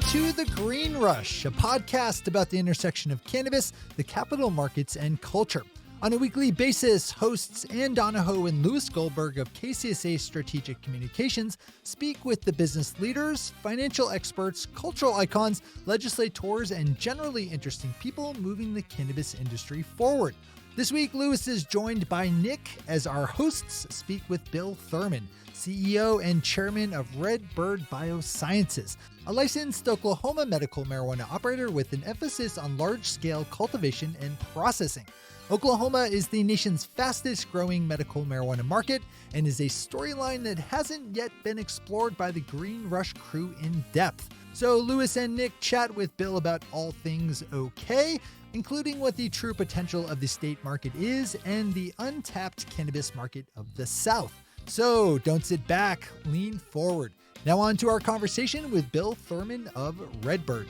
to The Green Rush, a podcast about the intersection of cannabis, the capital markets, and culture. On a weekly basis, hosts Ann Donahoe and Louis Goldberg of KCSA Strategic Communications speak with the business leaders, financial experts, cultural icons, legislators, and generally interesting people moving the cannabis industry forward. This week, Louis is joined by Nick as our hosts speak with Bill Thurman, CEO and chairman of Redbird Bioscience, a licensed Oklahoma medical marijuana operator with an emphasis on large-scale cultivation and processing. Oklahoma is the nation's fastest growing medical marijuana market and is a storyline that hasn't yet been explored by the Green Rush crew in depth. So Louis and Nick chat with Bill about all things okay, including what the true potential of the state market is and the untapped cannabis market of the South. So don't sit back, lean forward. Now on to our conversation with Bill Thurman of Redbird.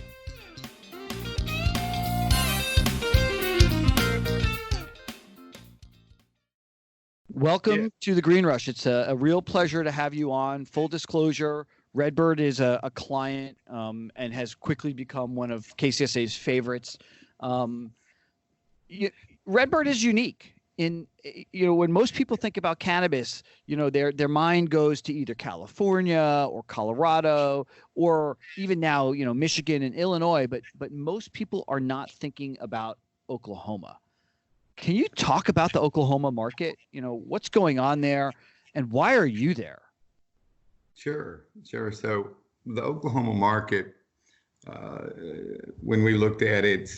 Welcome to the Green Rush. It's a real pleasure to have you on. Full disclosure, Redbird is a client and has quickly become one of KCSA's favorites. Redbird is unique in, when most people think about cannabis, their mind goes to either California or Colorado or even now, Michigan and Illinois, but most people are not thinking about Oklahoma. Can you talk about the Oklahoma market? What's going on there and why are you there? Sure. So the Oklahoma market, when we looked at it,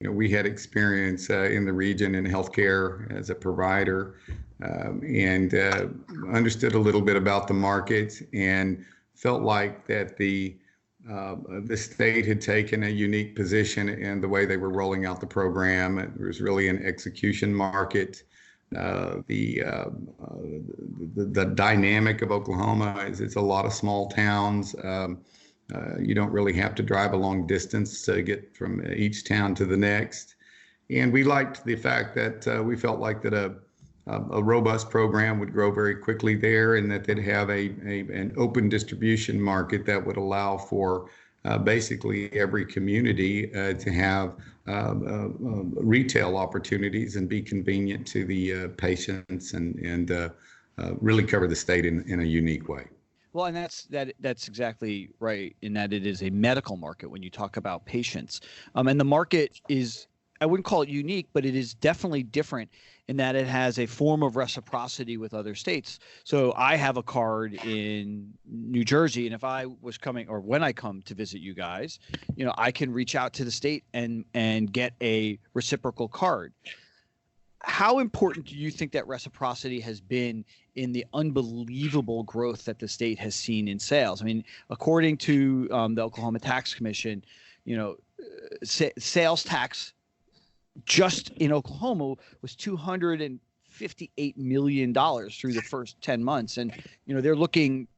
we had experience in the region in healthcare as a provider and understood a little bit about the market and felt like that the state had taken a unique position in the way they were rolling out the program. It was really an execution market. The dynamic of Oklahoma is it's a lot of small towns. You don't really have to drive a long distance to get from each town to the next. And we liked the fact that we felt like that a robust program would grow very quickly there and that they'd have an open distribution market that would allow for basically every community to have retail opportunities and be convenient to the patients and really cover the state in a unique way. Well, and that's exactly right in that it is a medical market when you talk about patients. And the market is, I wouldn't call it unique, but it is definitely different in that it has a form of reciprocity with other states. So I have a card in New Jersey, and if I was coming or when I come to visit you guys, I can reach out to the state and get a reciprocal card. How important do you think that reciprocity has been in the unbelievable growth that the state has seen in sales? I mean, according to the Oklahoma Tax Commission, sales tax just in Oklahoma was $258 million through the first 10 months. And, they're looking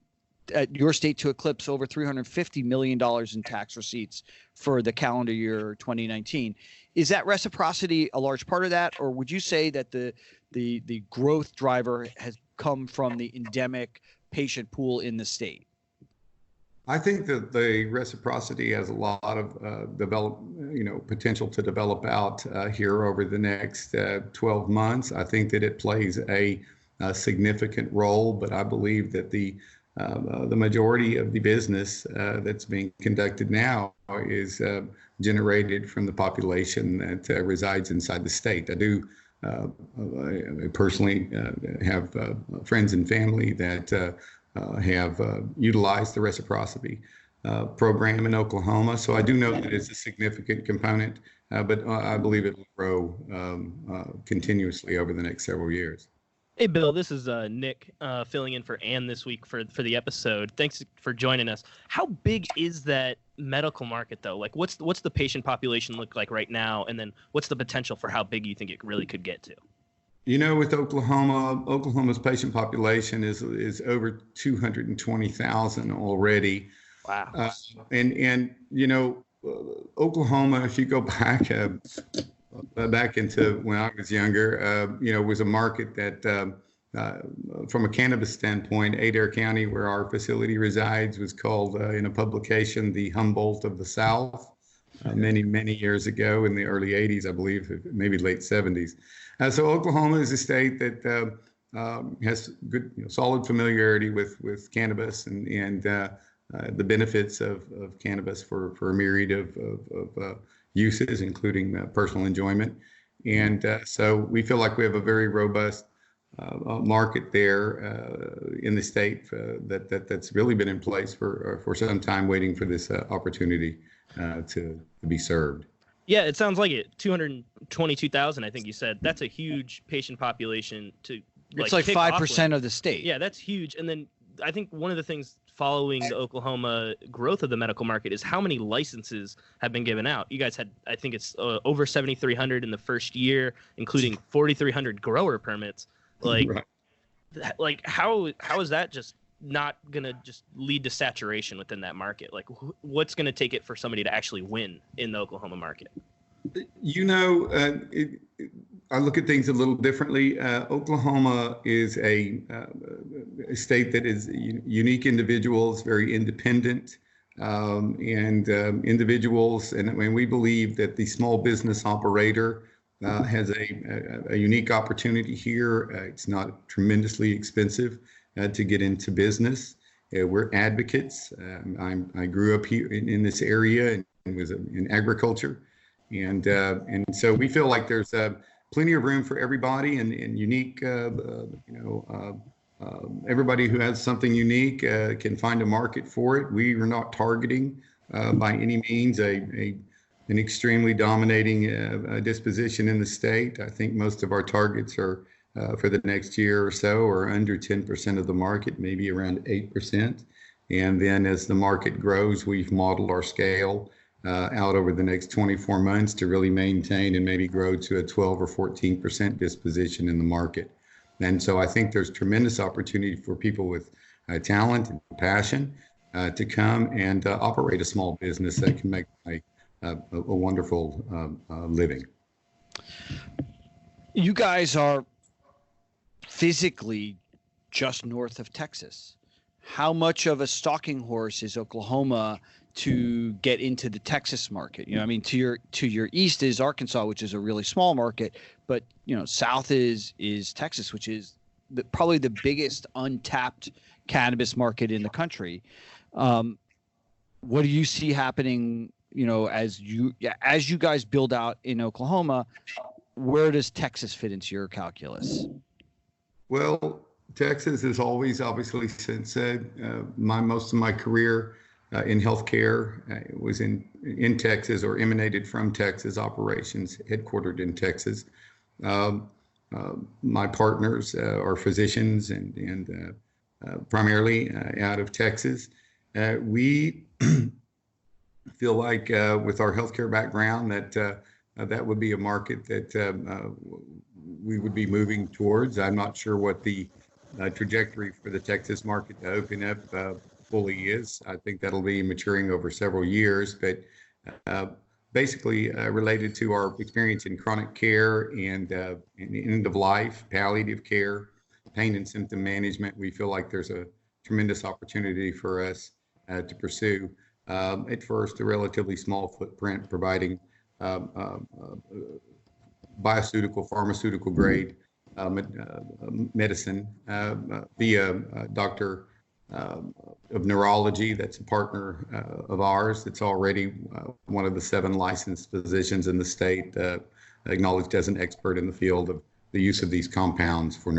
at your state to eclipse over $350 million in tax receipts for the calendar year 2019. Is that reciprocity a large part of that? Or would you say that the growth driver has come from the endemic patient pool in the state? I think that the reciprocity has a lot of potential to develop out here over the next 12 months. I think that it plays a significant role, but I believe that the majority of the business that's being conducted now is generated from the population that resides inside the state. I do I personally have friends and family that have utilized the reciprocity program in Oklahoma. So I do know that it's a significant component, but I believe it will grow continuously over the next several years. Hey, Bill, this is Nick filling in for Ann this week for the episode. Thanks for joining us. How big is that medical market, though? Like, what's the patient population look like right now? And then what's the potential for how big you think it really could get to? With Oklahoma's patient population is over 220,000 already. Wow. Oklahoma, if you go back into when I was younger, was a market that from a cannabis standpoint, Adair County, where our facility resides, was called in a publication the Humboldt of the South many years ago in the early 80s, I believe, maybe late 70s. So Oklahoma is a state that has good, solid familiarity with cannabis and the benefits of cannabis for a myriad of uses, including personal enjoyment. And so we feel like we have a very robust market there in the state that's really been in place for some time, waiting for this opportunity to be served. Yeah, it sounds like it. 222,000, I think you said. That's a huge patient population to. It's like 5% of the state. Yeah, that's huge. And then I think one of the things following the Oklahoma growth of the medical market is how many licenses have been given out. You guys had, I think it's over 7,300 in the first year, including 4,300 grower permits. Like, right. Like how is that just not gonna just lead to saturation within that market? Like, what's gonna take it for somebody to actually win in the Oklahoma market? I look at things a little differently. Oklahoma is a state that is unique individuals, very independent, and individuals. And we believe that the small business operator has a unique opportunity here. It's not tremendously expensive to get into business. We're advocates. I grew up here in this area and was in agriculture. And so we feel like there's plenty of room for everybody and unique, everybody who has something unique can find a market for it. We are not targeting by any means an extremely dominating disposition in the state. I think most of our targets are for the next year or so are under 10% of the market, maybe around 8%. And then as the market grows, we've modeled our scale out over the next 24 months to really maintain and maybe grow to a 12 or 14% disposition in the market. And so I think there's tremendous opportunity for people with talent and passion to come and operate a small business that can make a wonderful living. You guys are physically just north of Texas. How much of a stalking horse is Oklahoma to get into the Texas market? I mean, to your east is Arkansas, which is a really small market, but south is Texas, which is probably the biggest untapped cannabis market in the country. What do you see happening? As you guys build out in Oklahoma, where does Texas fit into your calculus? Well, Texas has always, obviously, since most of my career in healthcare was in Texas or emanated from Texas operations, headquartered in Texas. My partners are physicians and primarily out of Texas. We feel like with our healthcare background that would be a market that we would be moving towards. I'm not sure what the trajectory for the Texas market to open up fully is. I think that'll be maturing over several years, but basically related to our experience in chronic care and end of life, palliative care, pain and symptom management, we feel like there's a tremendous opportunity for us to pursue. At first, a relatively small footprint, providing pharmaceutical grade medicine via doctor of neurology that's a partner of ours. That's already one of the 7 licensed physicians in the state, acknowledged as an expert in the field of the use of these compounds for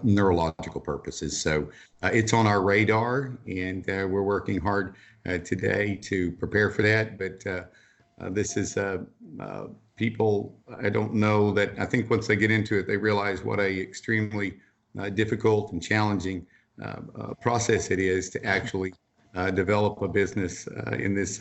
neurological purposes. So it's on our radar, and we're working hard today to prepare for that. But this is people, I don't know that, I think once they get into it, they realize what a extremely difficult and challenging process it is to actually develop a business in this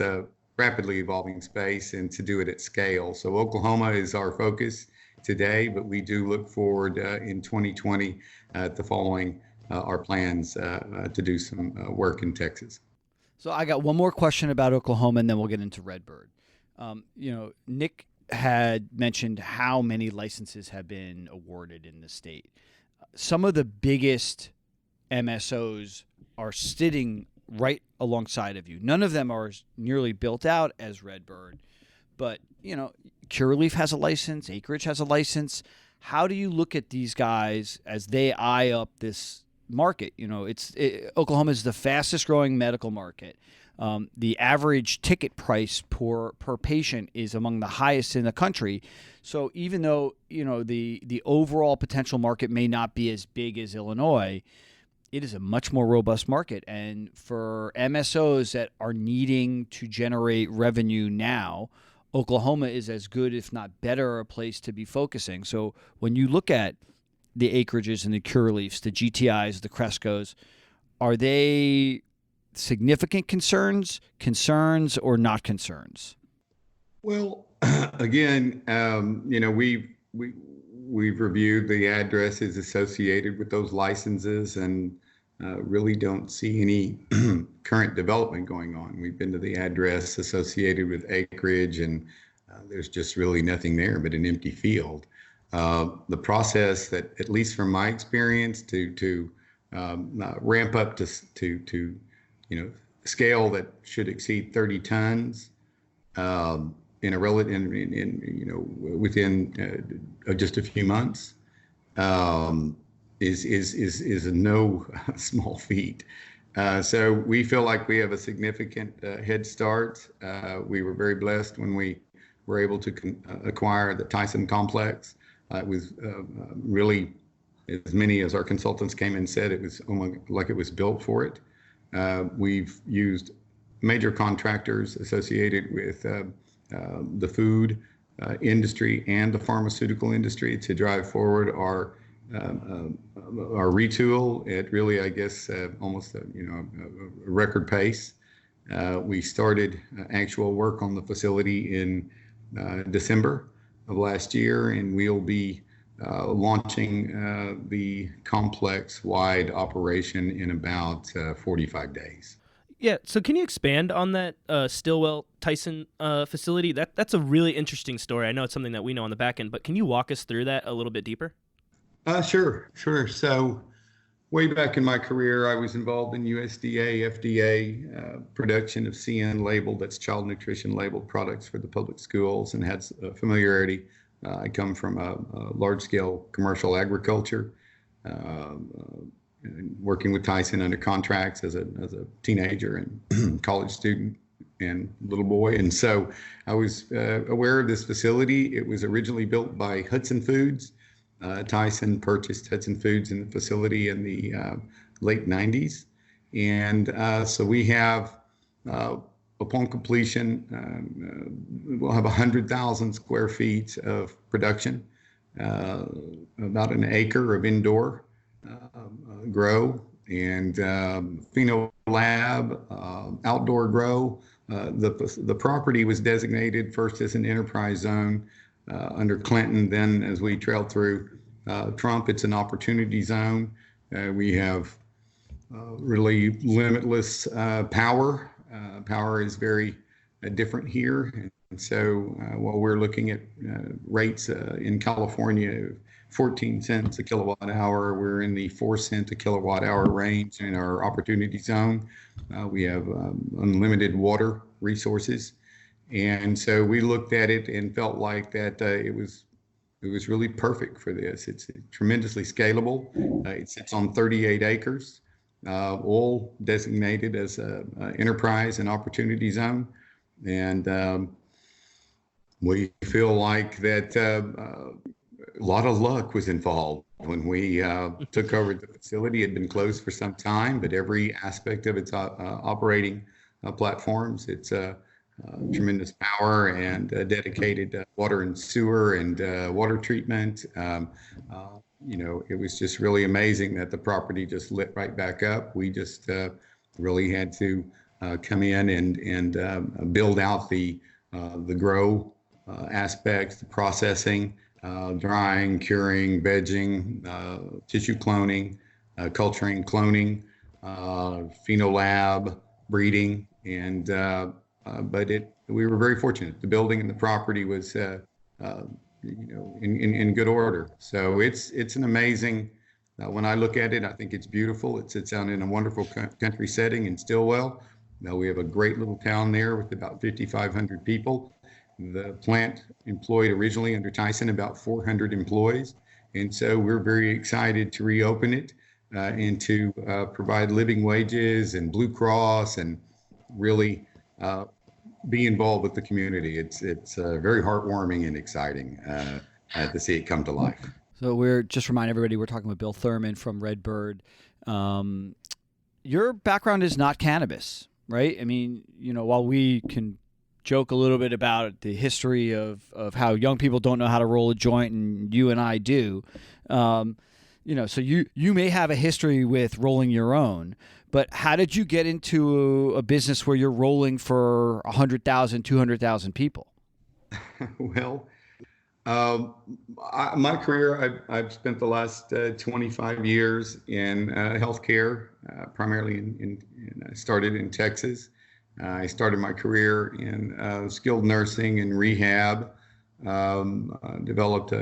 rapidly evolving space and to do it at scale. So Oklahoma is our focus today, but we do look forward in 2020 to following our plans to do some work in Texas. So I got one more question about Oklahoma, and then we'll get into Redbird. Nick had mentioned how many licenses have been awarded in the state. some of the biggest MSOs are sitting right alongside of you. None of them are as nearly built out as Redbird, but Curaleaf has a license, Acreage has a license. How do you look at these guys as they eye up this market? Oklahoma is the fastest growing medical market. The average ticket price per patient is among the highest in the country. So even though the overall potential market may not be as big as Illinois, it is a much more robust market. And for MSOs that are needing to generate revenue now, Oklahoma is as good, if not better, a place to be focusing. So when you look at the Acreages and the Curaleafs, the GTIs, the Crescos, are they significant concerns, or not concerns? Well, again, we've reviewed the addresses associated with those licenses and really don't see any current development going on. We've been to the address associated with Acreage, and there's just really nothing there but an empty field. The process that, at least from my experience, to ramp up to scale that should exceed 30 tons within just a few months is no small feat. So we feel like we have a significant head start. We were very blessed when we were able to acquire the Tyson complex. It was really, as many as our consultants came and said, it was almost like it was built for it. We've used major contractors associated with the food industry and the pharmaceutical industry to drive forward our retool at really, I guess, almost a record pace. We started actual work on the facility in December of last year, and we'll be launching the complex-wide operation in about 45 days. Yeah, so can you expand on that Stillwell Tyson facility? That's a really interesting story. I know it's something that we know on the back end, but can you walk us through that a little bit deeper? Sure. So way back in my career, I was involved in USDA, FDA production of CN labeled, that's child nutrition labeled products for the public schools, and had familiarity. I come from a large-scale commercial agriculture, working with Tyson under contracts as a teenager and college student and little boy. And so I was aware of this facility. It was originally built by Hudson Foods. Tyson purchased Hudson Foods in the facility in the late 90s. And so we have, upon completion, we'll have 100,000 square feet of production, about an acre of indoor grow, and pheno lab, outdoor grow. The property was designated first as an enterprise zone under Clinton. Then, as we trailed through Trump, it's an opportunity zone. We have really limitless power. Power is very different here. And so while we're looking at rates in California, 14 cents a kilowatt hour, we're in the 4 cent a kilowatt hour range in our opportunity zone. We have unlimited water resources. And so we looked at it and felt like that it was really perfect for this. It's tremendously scalable. It sits on 38 acres, all designated as an enterprise and opportunity zone. And we feel like that a lot of luck was involved when we took over the facility. It had been closed for some time, but every aspect of its operating platforms, it's tremendous power and dedicated water and sewer and water treatment. It was just really amazing that the property just lit right back up. We just really had to come in and build out the grow aspects, the processing, drying, curing, vegging, tissue cloning, culturing, cloning, phenolab, breeding, and but we were very fortunate. The building and the property was, in good order. So it's an amazing When I look at it, I think it's beautiful. It sits out in a wonderful country setting in Stillwell. Now we have a great little town there with about 5,500 people. The plant employed originally under Tyson about 400 employees. And so we're very excited to reopen it and to provide living wages and Blue Cross and really be involved with the community. It's very heartwarming and exciting to see it come to life. So we're just remind everybody we're talking with Bill Thurman from Redbird. Your background is not cannabis, right? I mean, while we can joke a little bit about the history of how young people don't know how to roll a joint, and you and I do, so you may have a history with rolling your own, but how did you get into a business where you're rolling for 100,000, 200,000 people? Well, my career, I've spent the last 25 years in healthcare, primarily I started in Texas. I started my career in skilled nursing and rehab, developed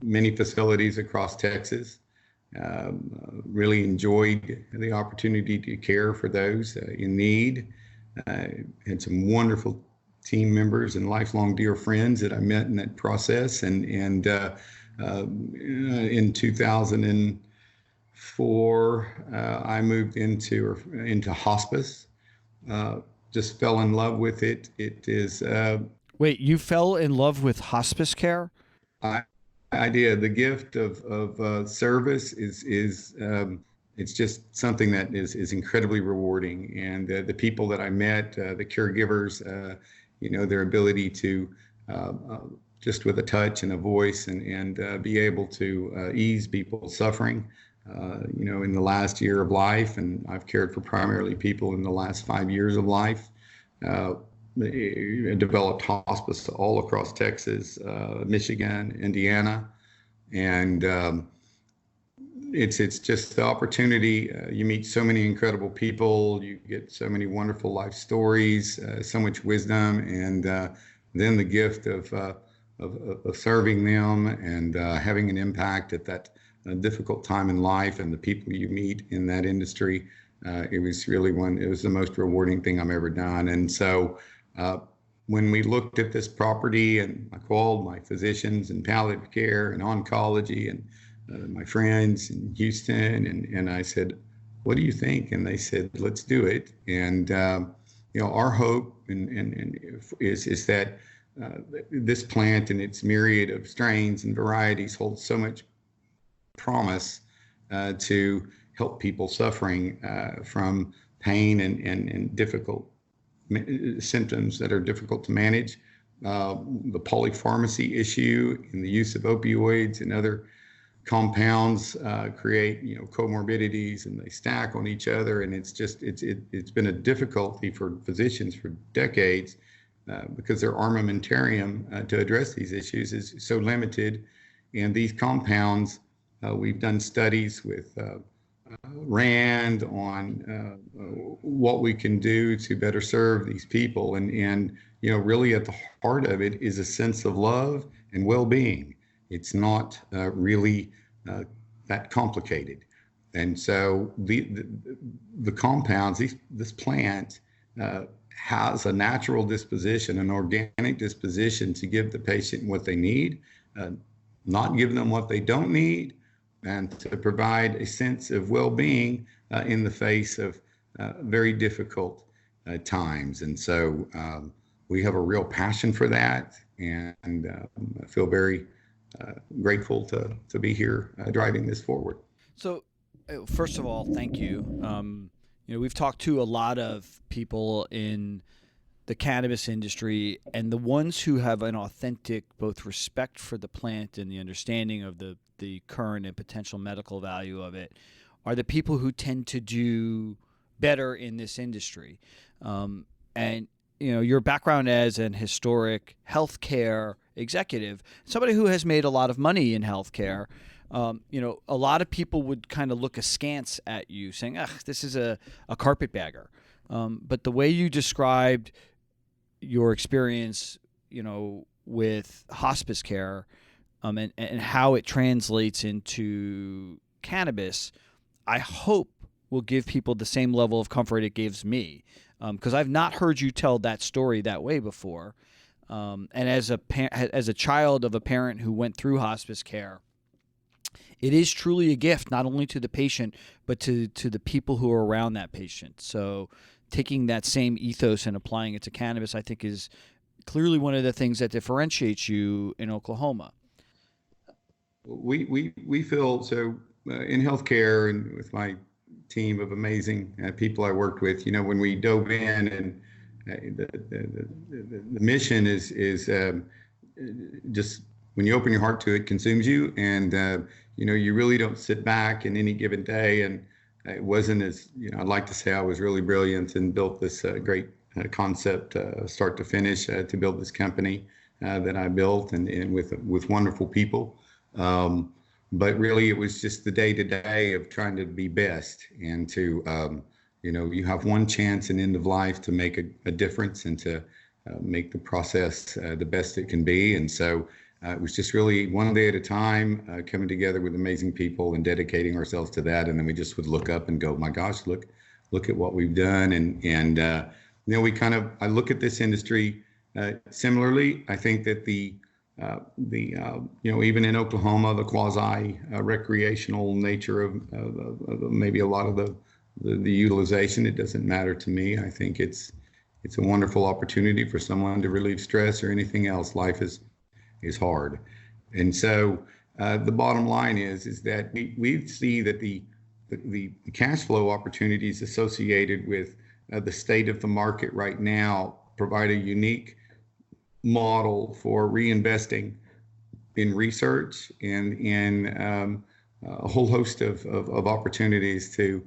many facilities across Texas. Really enjoyed the opportunity to care for those in need. Had some wonderful team members and lifelong dear friends that I met in that process. And in 2004, I moved into hospice. Just fell in love with it. It is. Wait, you fell in love with hospice care? I did. The gift of service is it's just something that is incredibly rewarding. And the people that I met, the caregivers, their ability to just with a touch and a voice and be able to ease people's suffering, in the last year of life. And I've cared for primarily people in the last 5 years of life. Developed hospice all across Texas, Michigan, Indiana, and it's just the opportunity. You meet so many incredible people, you get so many wonderful life stories, so much wisdom, and then the gift of serving them and having an impact at that difficult time in life, and the people you meet in that industry. It was the most rewarding thing I've ever done. And so when we looked at this property, and I called my physicians in palliative care and oncology and my friends in Houston, and I said, what do you think? And they said, let's do it. And our hope is that this plant and its myriad of strains and varieties holds so much promise to help people suffering from pain and difficult symptoms that are difficult to manage. The polypharmacy issue and the use of opioids and other compounds create comorbidities, and they stack on each other, and it's been a difficulty for physicians for decades because their armamentarium to address these issues is so limited. And these compounds, we've done studies with Rand on what we can do to better serve these people, and really at the heart of it is a sense of love and well-being. It's not really that complicated. And so the compounds, this plant has a natural disposition, an organic disposition to give the patient what they need, not give them what they don't need, and to provide a sense of well-being in the face of very difficult times. And so we have a real passion for that, and I feel very grateful to be here driving this forward. So first of all, thank you. We've talked to a lot of people in the cannabis industry, and the ones who have an authentic both respect for the plant and the understanding of the current and potential medical value of it are the people who tend to do better in this industry. And your background as an historic healthcare executive, somebody who has made a lot of money in healthcare, a lot of people would kind of look askance at you saying, this is a carpetbagger. But the way you described your experience, with hospice care, and how it translates into cannabis, I hope will give people the same level of comfort it gives me, because I've not heard you tell that story that way before. And as a child of a parent who went through hospice care, it is truly a gift, not only to the patient, but to the people who are around that patient. So taking that same ethos and applying it to cannabis, I think, is clearly one of the things that differentiates you in Oklahoma. We feel so in healthcare, and with my team of amazing people I worked with, when we dove in, and the mission is just, when you open your heart to it, consumes you, and you really don't sit back in any given day. And it wasn't as, I'd like to say I was really brilliant and built this great concept start to finish to build this company that I built, and with wonderful people. But really, it was just the day-to-day of trying to be best, and to, you have one chance in end of life to make a difference, and to make the process the best it can be. And so it was just really one day at a time, coming together with amazing people and dedicating ourselves to that. And then we just would look up and go, my gosh, look at what we've done. And I look at this industry similarly. I think that even in Oklahoma, the quasi recreational nature of maybe a lot of the utilization, it doesn't matter to me. I think it's a wonderful opportunity for someone to relieve stress or anything else. Life is hard. And so the bottom line is that we see that the cash flow opportunities associated with the state of the market right now provide a unique model for reinvesting in research and in a whole host of opportunities to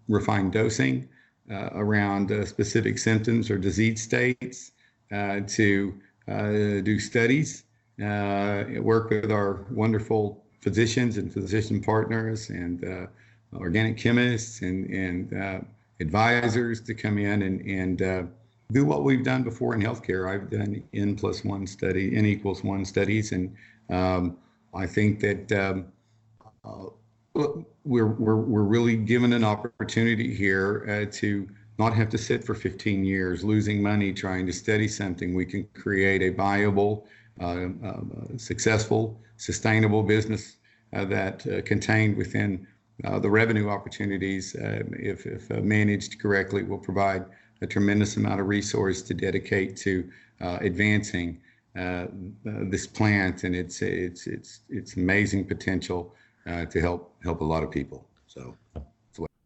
refine dosing around specific symptoms or disease states, to do studies, work with our wonderful physicians and physician partners, and organic chemists and advisors to come in and do what we've done before in healthcare. I've done N+1 study, N=1 studies, and I think that we're really given an opportunity here to not have to sit for 15 years losing money trying to study something. We can create a viable, successful, sustainable business that contained within the revenue opportunities, if managed correctly, will provide a tremendous amount of resource to dedicate to advancing this plant and its amazing potential to help a lot of people.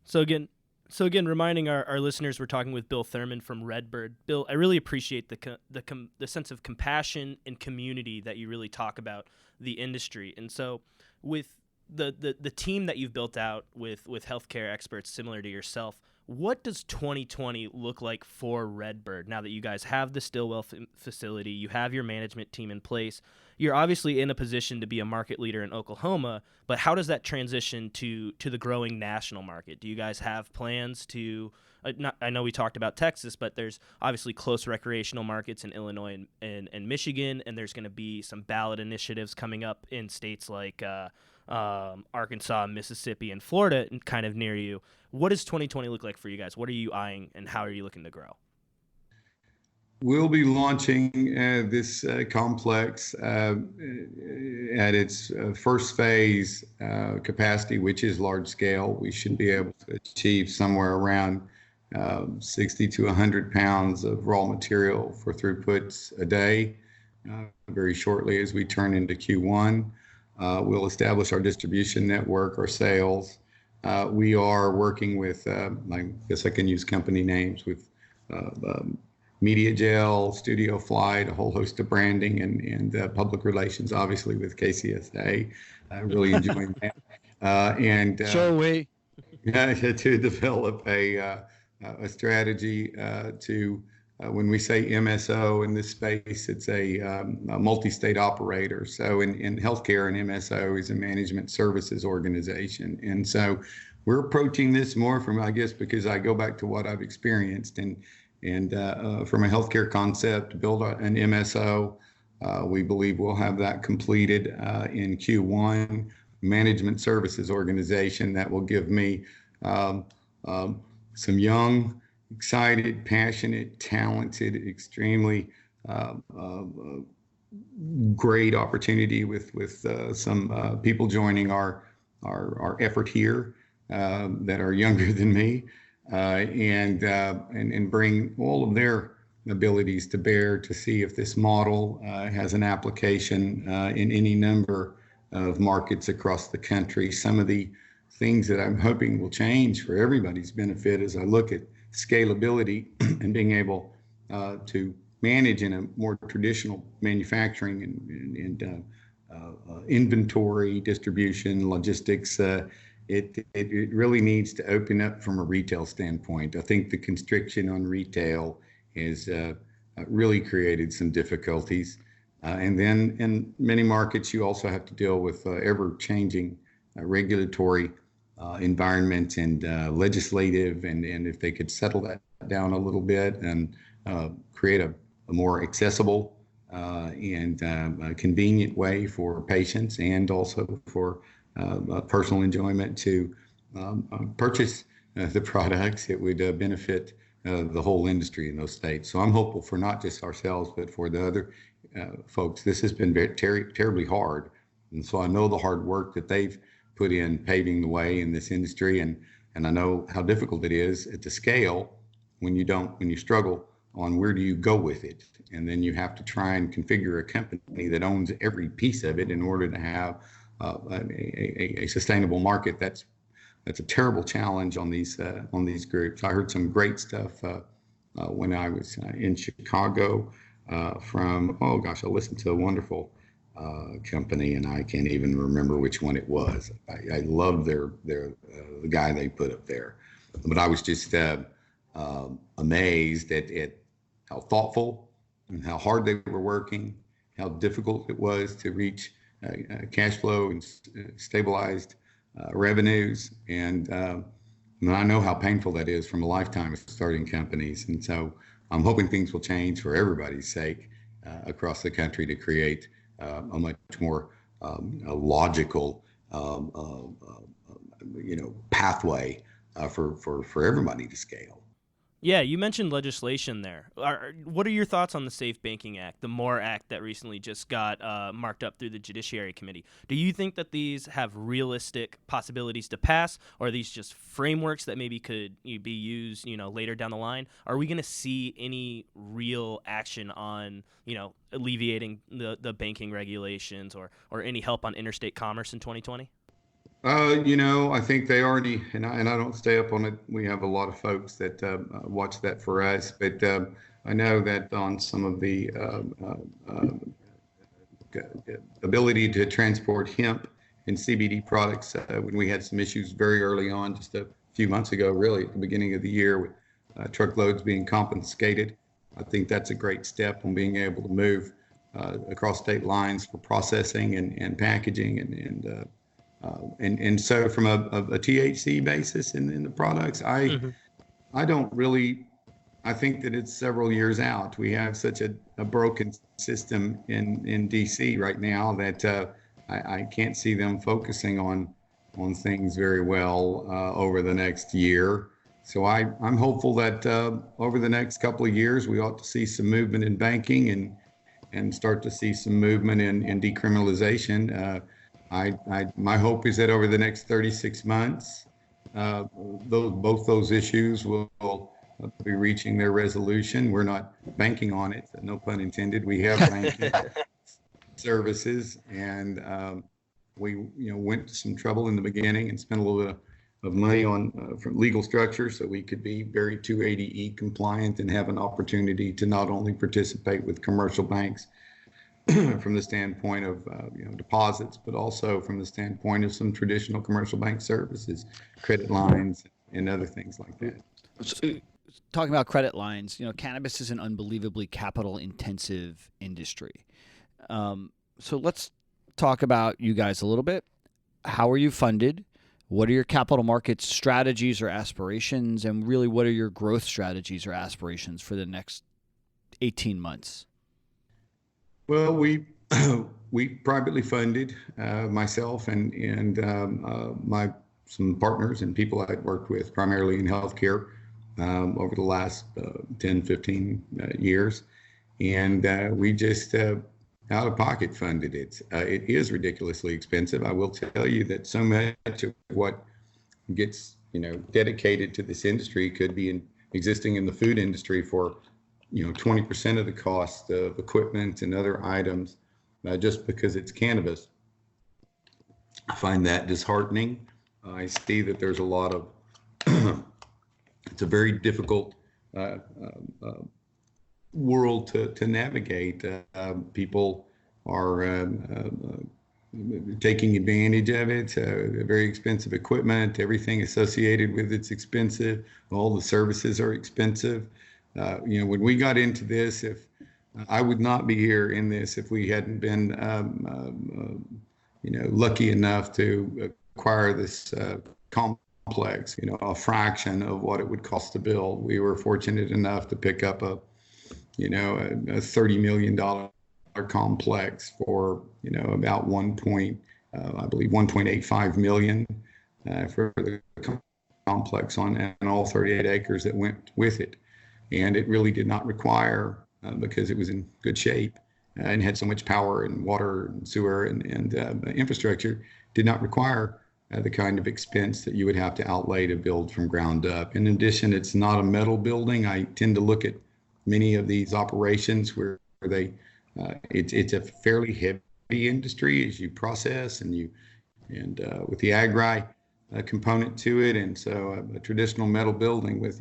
So again, reminding our listeners, we're talking with Bill Thurman from Redbird. Bill, I really appreciate the sense of compassion and community that you really talk about the industry. And so with the team that you've built out with healthcare experts similar to yourself, what does 2020 look like for Redbird now that you guys have the Stillwell facility, you have your management team in place? You're obviously in a position to be a market leader in Oklahoma, but how does that transition to the growing national market? Do you guys have plans to I know we talked about Texas, but there's obviously close recreational markets in Illinois and Michigan, and there's going to be some ballot initiatives coming up in states like Arkansas, Mississippi, and Florida kind of near you. What does 2020 look like for you guys? What are you eyeing, and how are you looking to grow? We'll be launching this complex at its first phase capacity, which is large scale. We should be able to achieve somewhere around 60 to 100 pounds of raw material for throughputs a day very shortly as we turn into Q1. We'll establish our distribution network, our sales. We are working with, I guess I can use company names, with Media Gel, Studio Flight, a whole host of branding and public relations, obviously with KCSA. Really enjoying that. So we to develop a strategy to, when we say MSO in this space, it's a multi-state operator. So in healthcare, an MSO is a management services organization. And so we're approaching this more from, I guess, because I go back to what I've experienced and from a healthcare concept, build an MSO. We believe we'll have that completed in Q1. management services organization that will give me some young, excited, passionate, talented, extremely great opportunity with some people joining our effort here that are younger than me, and bring all of their abilities to bear to see if this model has an application in any number of markets across the country. Some of the things that I'm hoping will change for everybody's benefit as I look at scalability and being able to manage in a more traditional manufacturing and inventory, distribution, logistics. It really needs to open up from a retail standpoint. I think the constriction on retail has really created some difficulties. And then in many markets, you also have to deal with ever-changing regulatory environment and legislative, and if they could settle that down a little bit and create a more accessible and convenient way for patients and also for personal enjoyment to purchase the products, it would benefit the whole industry in those states. So I'm hopeful for not just ourselves, but for the other folks. This has been terribly hard. And so I know the hard work that they've put in paving the way in this industry. And I know how difficult it is at the scale when you struggle on where do you go with it. And then you have to try and configure a company that owns every piece of it in order to have a sustainable market. That's a terrible challenge on these groups. I heard some great stuff when I was in Chicago from, I listened to a wonderful company, and I can't even remember which one it was. I love the guy they put up there, but I was just amazed at how thoughtful and how hard they were working, how difficult it was to reach cash flow and stabilized revenues. And I know how painful that is from a lifetime of starting companies. And so I'm hoping things will change for everybody's sake across the country to create a much more logical, pathway for everybody to scale. Yeah, you mentioned legislation there. What are your thoughts on the Safe Banking Act, the MORE Act that recently just got marked up through the Judiciary Committee? Do you think that these have realistic possibilities to pass, or are these just frameworks that maybe could be used, later down the line? Are we going to see any real action on, alleviating the banking regulations or any help on interstate commerce in 2020? I think they already, and I don't stay up on it. We have a lot of folks that watch that for us, but I know that on some of the ability to transport hemp and CBD products, when we had some issues very early on, just a few months ago, really at the beginning of the year, with truckloads being confiscated. I think that's a great step on being able to move across state lines for processing and packaging and so from a THC basis in the products, I think that it's several years out. We have such a broken system in DC right now that I can't see them focusing on things very well over the next year. So I'm hopeful that over the next couple of years, we ought to see some movement in banking and start to see some movement in decriminalization. My hope is that over the next 36 months, both those issues will be reaching their resolution. We're not banking on it, no pun intended. We have banking services, and we went to some trouble in the beginning and spent a little bit of money on from legal structure so we could be very 280E compliant and have an opportunity to not only participate with commercial banks from the standpoint of deposits, but also from the standpoint of some traditional commercial bank services, credit lines, and other things like that. So, talking about credit lines, cannabis is an unbelievably capital-intensive industry. So let's talk about you guys a little bit. How are you funded? What are your capital markets strategies or aspirations? And really, what are your growth strategies or aspirations for the next 18 months? Well, we we privately funded, myself and some partners and people I'd worked with primarily in healthcare over the last 10, 15 years. And we just out of pocket funded it. It is ridiculously expensive. I will tell you that so much of what gets dedicated to this industry could be existing in the food industry for 20% of the cost of equipment and other items, just because it's cannabis. I find that disheartening. I see that there's a lot of it's a very difficult world to navigate. People are taking advantage of it. Very expensive equipment, everything associated with it's expensive. All the services are expensive. When we got into this, if I would not be here in this if we hadn't been, lucky enough to acquire this complex, a fraction of what it would cost to build. We were fortunate enough to pick up a $30 million complex for, about I believe 1.85 million for the complex and all 38 acres that went with it. And it really did not require, because it was in good shape and had so much power and water and sewer and infrastructure, did not require the kind of expense that you would have to outlay to build from ground up. In addition, it's not a metal building. I tend to look at many of these operations where it's a fairly heavy industry as you process and with the agri component to it. And so a traditional metal building with,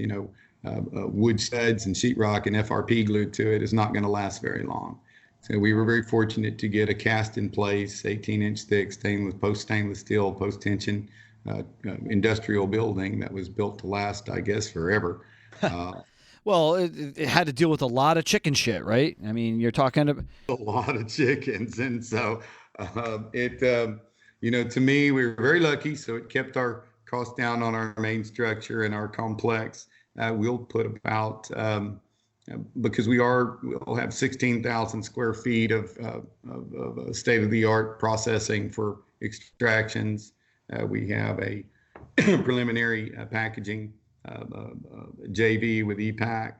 wood studs and sheetrock and FRP glued to it is not going to last very long. So we were very fortunate to get a cast in place, 18-inch thick stainless steel, post-tension industrial building that was built to last, I guess, forever. Well, it had to deal with a lot of chicken shit, right? I mean, you're talking about a lot of chickens. And so to me, we were very lucky. So it kept our costs down on our main structure and our complex. We'll put about, because we'll have 16,000 square feet of state-of-the-art processing for extractions. We have a preliminary packaging JV with EPAC,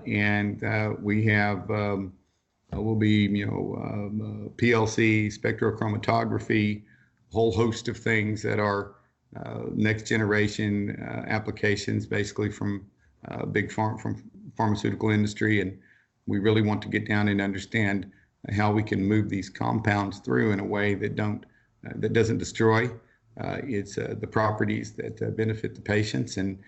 and we have will be PLC, spectrochromatography, a whole host of things that are next generation applications, basically from pharmaceutical industry. And we really want to get down and understand how we can move these compounds through in a way that doesn't destroy the properties that benefit the patients. And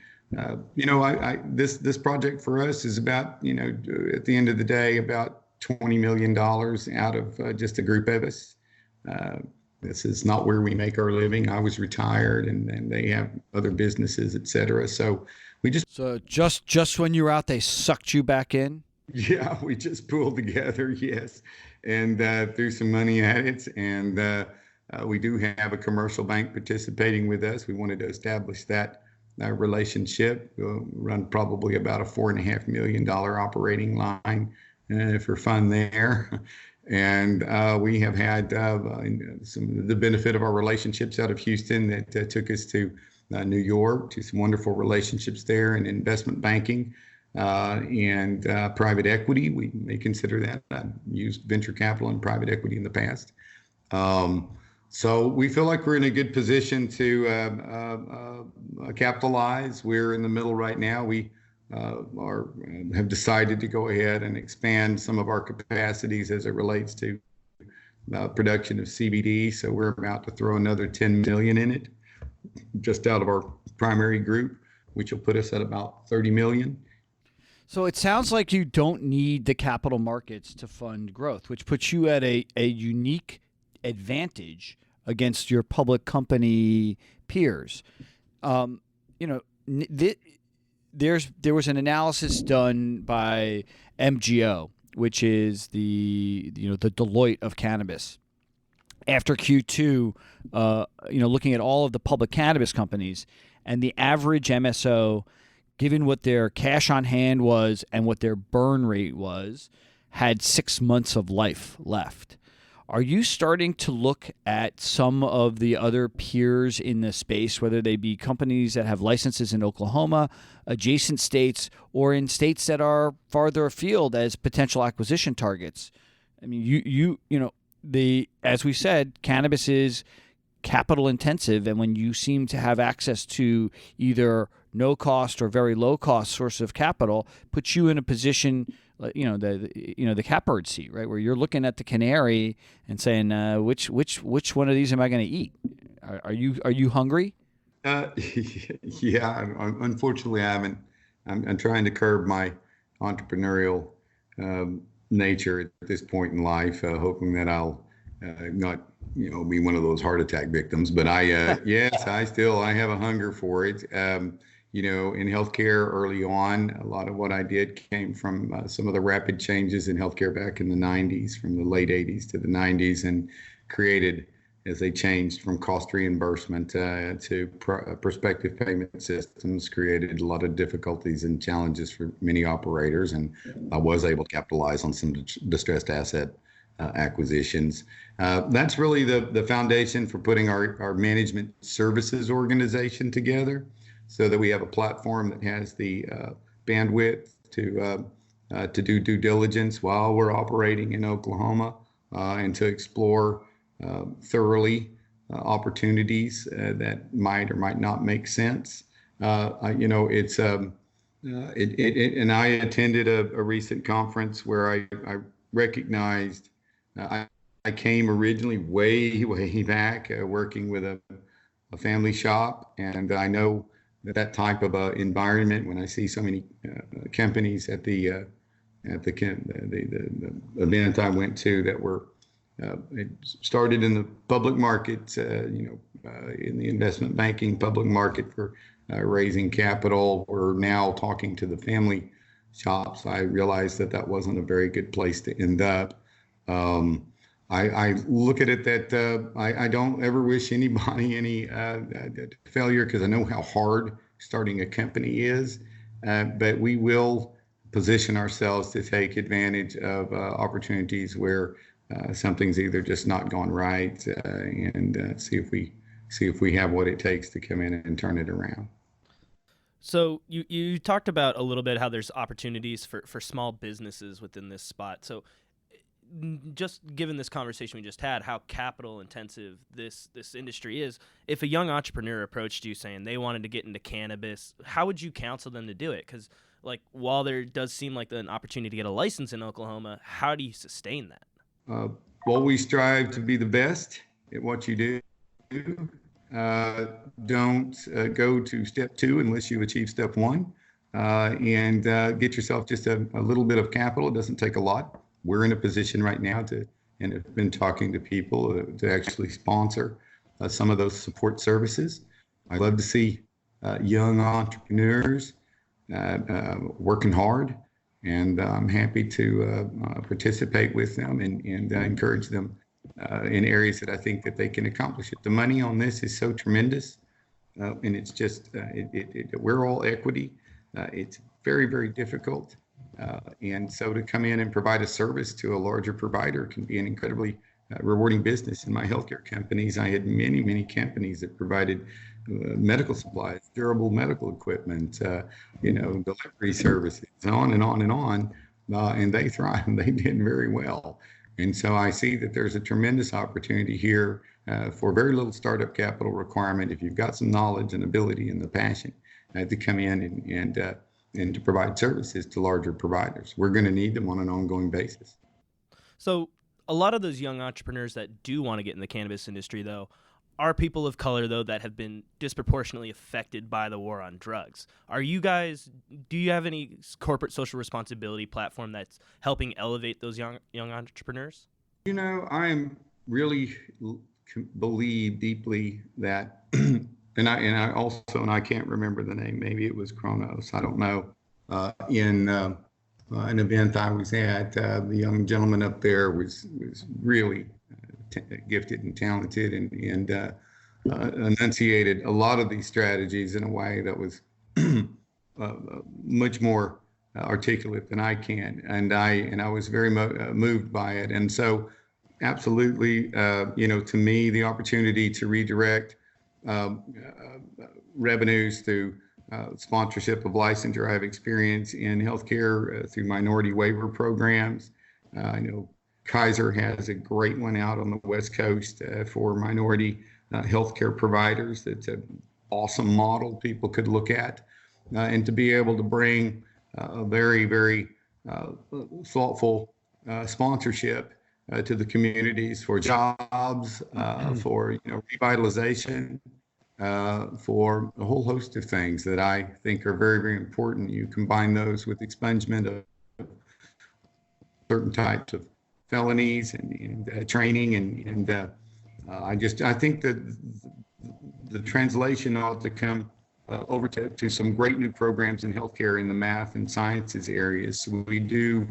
this project for us is about at the end of the day about $20 million out of just a group of us. This is not where we make our living. I was retired, and they have other businesses, et cetera. So we just when you were out, they sucked you back in. Yeah, we just pulled together, yes, and threw some money at it. And we do have a commercial bank participating with us. We wanted to establish that relationship. We'll run probably about a $4.5 million operating line for fun there. And we have had the benefit of our relationships out of Houston that took us to New York, to some wonderful relationships there in investment banking and private equity. We may consider that. I've used venture capital and private equity in the past. So we feel like we're in a good position to capitalize. We're in the middle right now. We have decided to go ahead and expand some of our capacities as it relates to production of CBD. So we're about to throw another 10 million in it, just out of our primary group, which will put us at about 30 million. So it sounds like you don't need the capital markets to fund growth, which puts you at a unique advantage against your public company peers. There was an analysis done by MGO, which is the Deloitte of cannabis, after Q2, looking at all of the public cannabis companies, and the average MSO, given what their cash on hand was and what their burn rate was, had 6 months of life left. Are you starting to look at some of the other peers in the space, whether they be companies that have licenses in Oklahoma, adjacent states, or in states that are farther afield as potential acquisition targets? I mean, as we said, cannabis is capital intensive, and when you seem to have access to either no cost or very low cost source of capital, puts you in a position, the catbird seat, right, where you're looking at the canary and saying, which one of these am I going to eat? Are you hungry? Yeah, unfortunately, I haven't. I'm trying to curb my entrepreneurial nature at this point in life, hoping that I'll not be one of those heart attack victims. But yes, I have a hunger for it. In healthcare early on, a lot of what I did came from some of the rapid changes in healthcare back in the 90s, from the late 80s to the 90s, and created, as they changed from cost reimbursement to prospective payment systems, created a lot of difficulties and challenges for many operators. And I was able to capitalize on some distressed asset acquisitions. That's really the foundation for putting our management services organization together, so that we have a platform that has the bandwidth to do due diligence while we're operating in Oklahoma, and to explore thoroughly opportunities that might or might not make sense. And I attended a recent conference where I recognized I came originally way back working with a family shop, and I know that type of environment, when I see so many companies at the event I went to that were it started in the public market, in the investment banking public market for raising capital. We're now talking to the family shops. I realized that wasn't a very good place to end up. I look at it that I don't ever wish anybody any failure, because I know how hard starting a company is, but we will position ourselves to take advantage of opportunities where something's either just not gone right, and see if we have what it takes to come in and turn it around. So you talked about a little bit how there's opportunities for small businesses within this spot. So just given this conversation we just had, how capital intensive this industry is, if a young entrepreneur approached you saying they wanted to get into cannabis, how would you counsel them to do it? Because while there does seem like an opportunity to get a license in Oklahoma, how do you sustain that? Well, we strive to be the best at what you do. Don't go to step 2 unless you achieve step 1, and get yourself just a little bit of capital. It doesn't take a lot. We're in a position right now and have been talking to people to actually sponsor some of those support services. I love to see young entrepreneurs working hard, and I'm happy to participate with them and encourage them in areas that I think that they can accomplish it. The money on this is so tremendous, and it's just we're all equity. It's very, very difficult. And so to come in and provide a service to a larger provider can be an incredibly rewarding business. In my healthcare companies, I had many companies that provided medical supplies, durable medical equipment, delivery services, on and on and on. And they thrived. They did very well. And so I see that there's a tremendous opportunity here for very little startup capital requirement, if you've got some knowledge and ability and the passion to come in and to provide services to larger providers. We're going to need them on an ongoing basis. So a lot of those young entrepreneurs that do want to get in the cannabis industry, though, are people of color, though, that have been disproportionately affected by the war on drugs. Do you have any corporate social responsibility platform that's helping elevate those young entrepreneurs? I really believe deeply that And I can't remember the name. Maybe it was Kronos. I don't know. In an event I was at, the young gentleman up there was really gifted and talented, and enunciated a lot of these strategies in a way that was much more articulate than I can, and I was very moved by it. And so Absolutely. To me, the opportunity to redirect revenues through sponsorship of licensure. I have experience in healthcare through minority waiver programs. I know Kaiser has a great one out on the West Coast for minority healthcare providers. That's an awesome model people could look at. And to be able to bring a very, very thoughtful sponsorship to the communities for jobs, for revitalization, for a whole host of things that I think are very, very important. You combine those with expungement of certain types of felonies and training, and I think that the translation ought to come over to some great new programs in healthcare in the math and sciences areas. So we do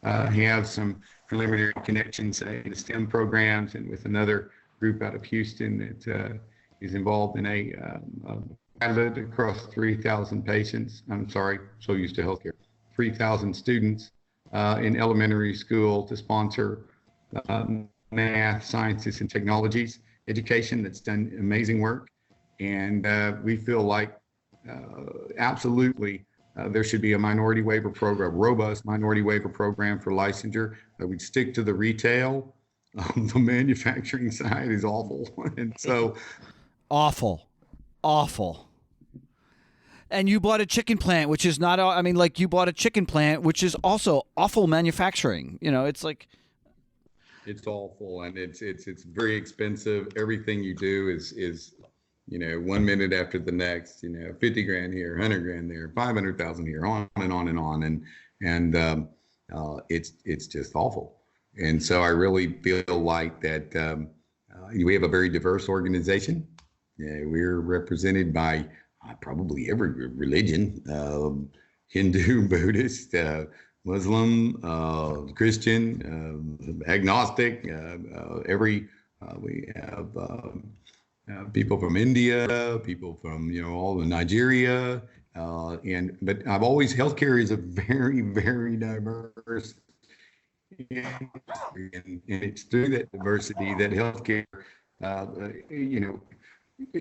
have some preliminary connections in the STEM programs, and with another group out of Houston that is involved in a pilot across 3,000 patients. I'm sorry, so used to healthcare. 3,000 students in elementary school to sponsor math, sciences, and technologies education that's done amazing work. And we feel like absolutely there should be a minority waiver program, robust minority waiver program for licensure. We'd stick to the retail. The manufacturing side is awful. And so awful. And you bought a chicken plant, which is not, I mean, like you bought a chicken plant, which is also awful manufacturing. It's like. It's awful, and it's very expensive. Everything you do is 1 minute after the next, 50 grand here, 100 grand there, 500,000 here, on and on and on. And it's just awful. And so I really feel like that we have a very diverse organization. We're represented by probably every religion, Hindu, Buddhist, Muslim, Christian, agnostic, we have people from India, people from, all of Nigeria. But healthcare is a very, very diverse industry, and it's through that diversity that healthcare,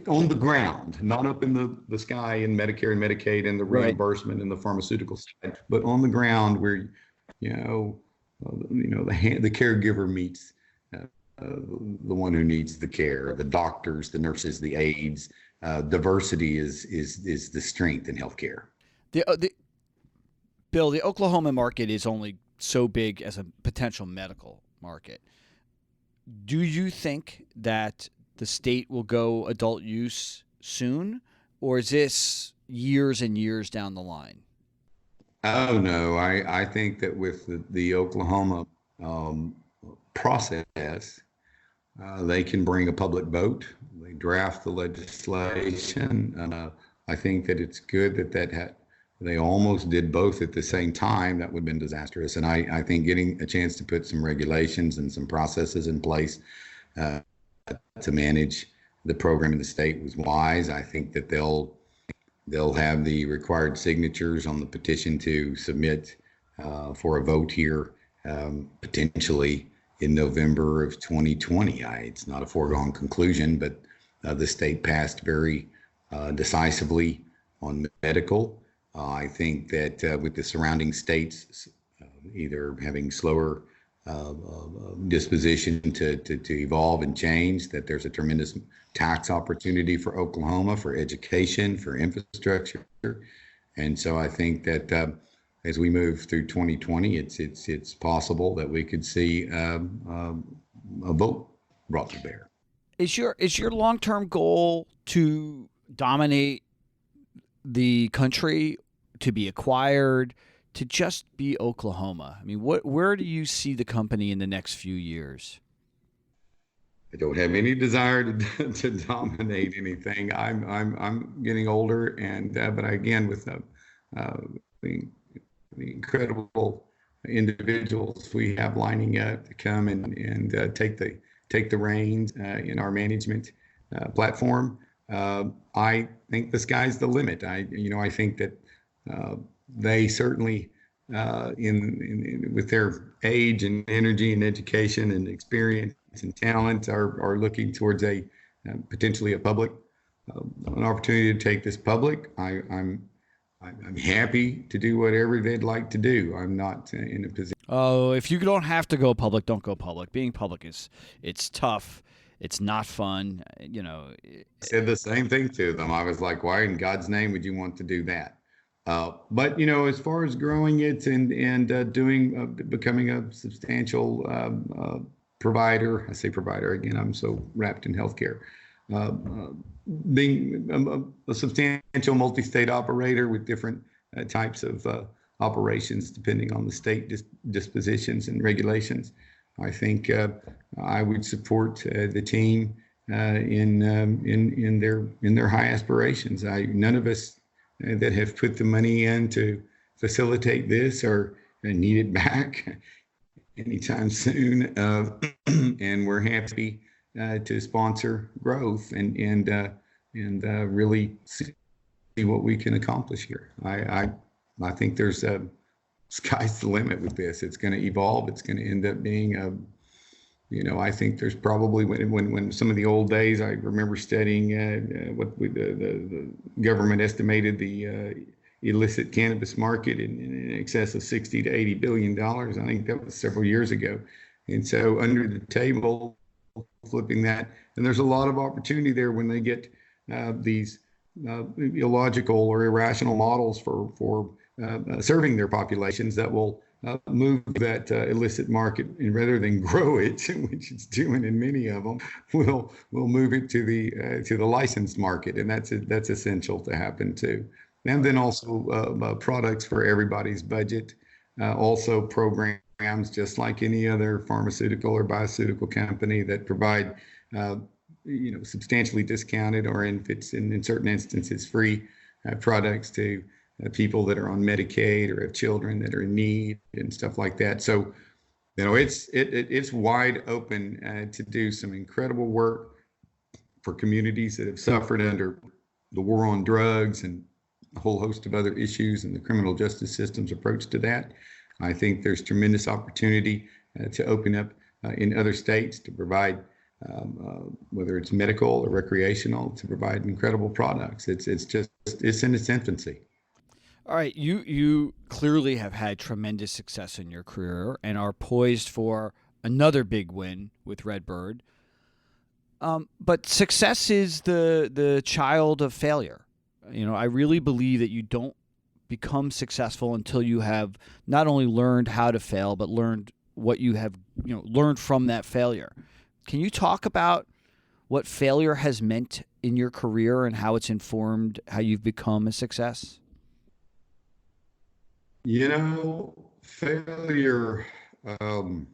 on the ground, not up in the sky in Medicare and Medicaid and the reimbursement and the pharmaceutical side, but on the ground where, the caregiver meets the one who needs the care, the doctors, the nurses, the aides. Diversity is the strength in healthcare. Bill, the Oklahoma market is only so big as a potential medical market. Do you think that the state will go adult use soon, or is this years and years down the line? Oh, no. I think that with the Oklahoma process, they can bring a public vote. They draft the legislation. I think that it's good that they almost did both at the same time. That would have been disastrous. And I think getting a chance to put some regulations and some processes in place to manage the program in the state was wise. I think that they'll have the required signatures on the petition to submit for a vote here potentially in November of 2020. It's not a foregone conclusion, but the state passed very decisively on medical. I think that with the surrounding states either having slower disposition to evolve and change, that there's a tremendous tax opportunity for Oklahoma, for education, for infrastructure. And so I think that as we move through 2020, it's possible that we could see a vote brought to bear. Is your long-term goal to dominate the country, to be acquired, to just be Oklahoma? I mean, where do you see the company in the next few years? I don't have any desire to dominate anything. I'm getting older, and but again, with the incredible individuals we have lining up to come and take the reins in our management platform, I think the sky's the limit. I think that they certainly with their age and energy and education and experience and talent are looking towards potentially a public an opportunity to take this public. I'm happy to do whatever they'd like to do. I'm not in a position. Oh, if you don't have to go public, don't go public. Being public it's tough. It's not fun. I said the same thing to them. I was like, why in God's name would you want to do that? But as far as growing it and becoming a substantial provider, I say provider again, I'm so wrapped in healthcare. Being a substantial multi-state operator with different types of operations depending on the state dispositions and regulations, I think I would support the team in their high aspirations. None of us that have put the money in to facilitate this are need it back anytime soon, and we're happy to sponsor growth and really see what we can accomplish here. I think there's sky's the limit with this. It's going to evolve. It's going to end up being I think there's probably when some of the old days, I remember studying what the government estimated the illicit cannabis market in excess of $60 to $80 billion. I think that was several years ago. And so under the table, flipping that, and there's a lot of opportunity there when they get these illogical or irrational models for serving their populations that will move that illicit market, and rather than grow it, which it's doing in many of them, we'll move it to the licensed market, and that's essential to happen too. And then also products for everybody's budget, also programs just like any other pharmaceutical or bioceutical company that provide substantially discounted or in certain instances free products to people that are on Medicaid or have children that are in need and stuff like that. So, it's wide open to do some incredible work for communities that have suffered under the war on drugs and a whole host of other issues and the criminal justice system's approach to that. I think there's tremendous opportunity to open up in other states to provide, whether it's medical or recreational, to provide incredible products. It's in its infancy. All right, you clearly have had tremendous success in your career and are poised for another big win with Redbird. But success is the child of failure. I really believe that you don't become successful until you have not only learned how to fail, but learned what you have learned from that failure. Can you talk about what failure has meant in your career and how it's informed how you've become a success? Failure, from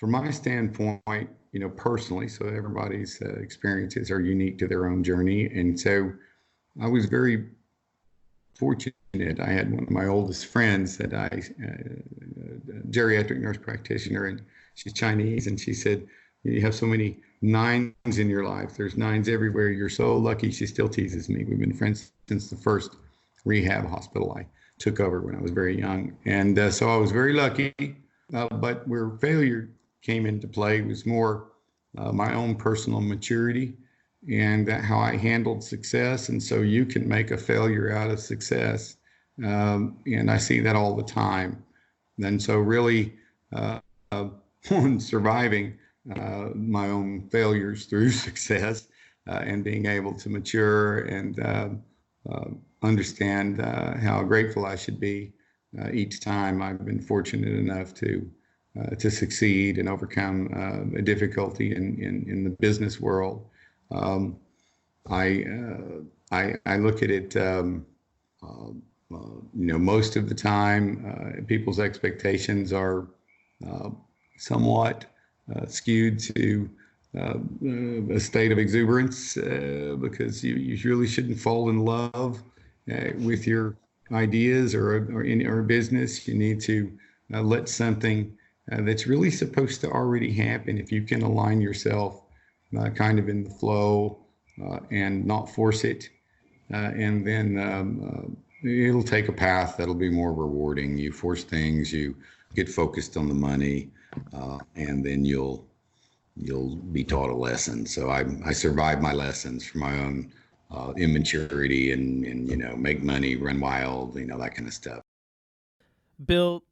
my standpoint, personally, so everybody's experiences are unique to their own journey. And so I was very fortunate. I had one of my oldest friends that geriatric nurse practitioner, and she's Chinese. And she said, you have so many nines in your life. There's nines everywhere. You're so lucky. She still teases me. We've been friends since the first rehab hospital I took over when I was very young. And so I was very lucky, but where failure came into play was more my own personal maturity and how I handled success. And so you can make a failure out of success. And I see that all the time. And so really surviving my own failures through success and being able to mature and understand how grateful I should be each time I've been fortunate enough to succeed and overcome a difficulty in the business world. I look at it, most of the time, people's expectations are somewhat skewed to a state of exuberance because you really shouldn't fall in love with your ideas or in our business. You need to let something that's really supposed to already happen, if you can align yourself kind of in the flow and not force it, and then it'll take a path that'll be more rewarding. You force things, you get focused on the money, and then you'll be taught a lesson. So I survived my lessons from my own immaturity and make money, run wild, that kind of stuff. Bill,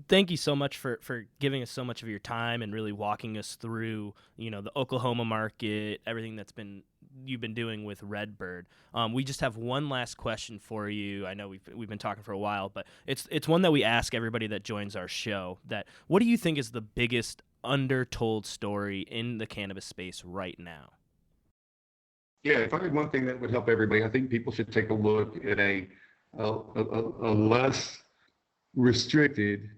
thank you so much for giving us so much of your time and really walking us through, the Oklahoma market, everything you've been doing with Redbird. We just have one last question for you. I know we've been talking for a while, but it's one that we ask everybody that joins our show. That what do you think is the biggest undertold story in the cannabis space right now? Yeah, if I had one thing that would help everybody, I think people should take a look at a less restricted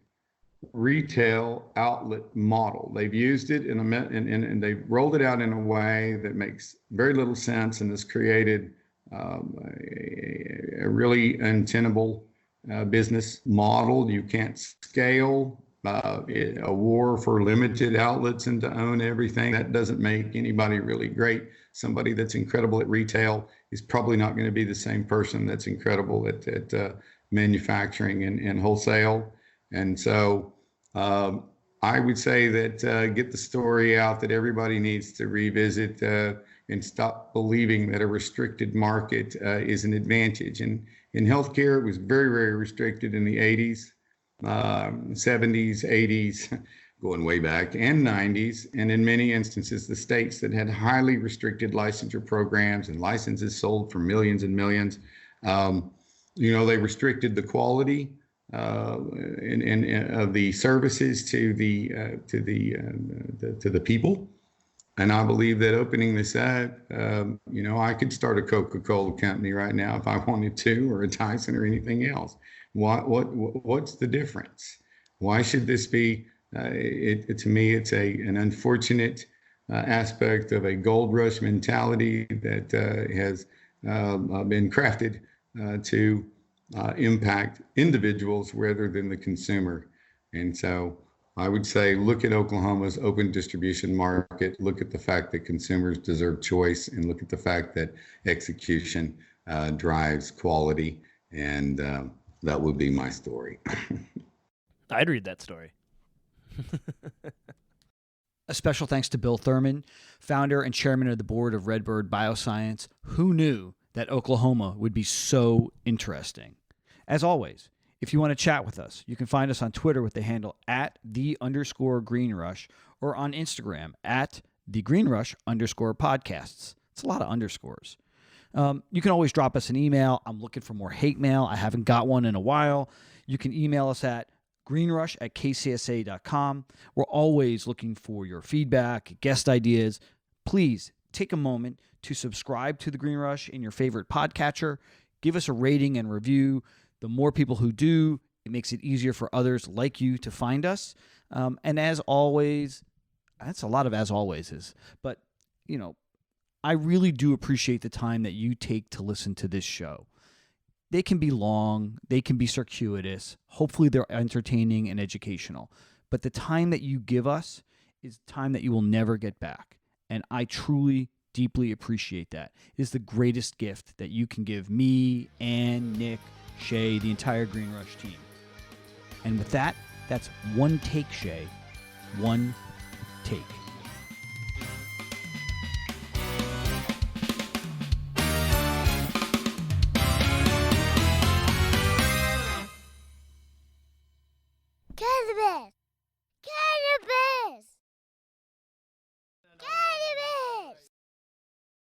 retail outlet model. They've used it and they've rolled it out in a way that makes very little sense and has created a really untenable business model. You can't scale. A war for limited outlets and to own everything, that doesn't make anybody really great. Somebody that's incredible at retail is probably not going to be the same person that's incredible at manufacturing and wholesale. And so I would say that get the story out that everybody needs to revisit and stop believing that a restricted market is an advantage. And in healthcare, it was very, very restricted in the 80s. 70s, 80s, going way back, and 90s, and in many instances, the states that had highly restricted licensure programs and licenses sold for millions and millions, they restricted the quality of the services to the people. And I believe that opening this up, I could start a Coca-Cola company right now if I wanted to, or a Tyson or anything else. What's the difference? Why should this be? To me, it's an unfortunate aspect of a gold rush mentality that has been crafted to impact individuals rather than the consumer. And so I would say, look at Oklahoma's open distribution market, look at the fact that consumers deserve choice, and look at the fact that execution drives quality. And that would be my story. I'd read that story. A special thanks to Bill Thurman, founder and chairman of the board of Redbird Bioscience. Who knew that Oklahoma would be so interesting? As always, if you want to chat with us, you can find us on Twitter with the handle @_GreenRush or on Instagram @TheGreenRush_podcasts. It's a lot of underscores. You can always drop us an email. I'm looking for more hate mail. I haven't got one in a while. You can email us at greenrush@kcsa.com. We're always looking for your feedback, guest ideas. Please take a moment to subscribe to The Green Rush in your favorite podcatcher. Give us a rating and review. The more people who do, it makes it easier for others like you to find us. And as always, that's a lot of as alwayses, but I really do appreciate the time that you take to listen to this show. They can be long, they can be circuitous. Hopefully they're entertaining and educational. But the time that you give us is time that you will never get back. And I truly, deeply appreciate that. It is the greatest gift that you can give me, Ann, Nick, Shay, the entire Green Rush team. And with that, that's one take, Shay. One take.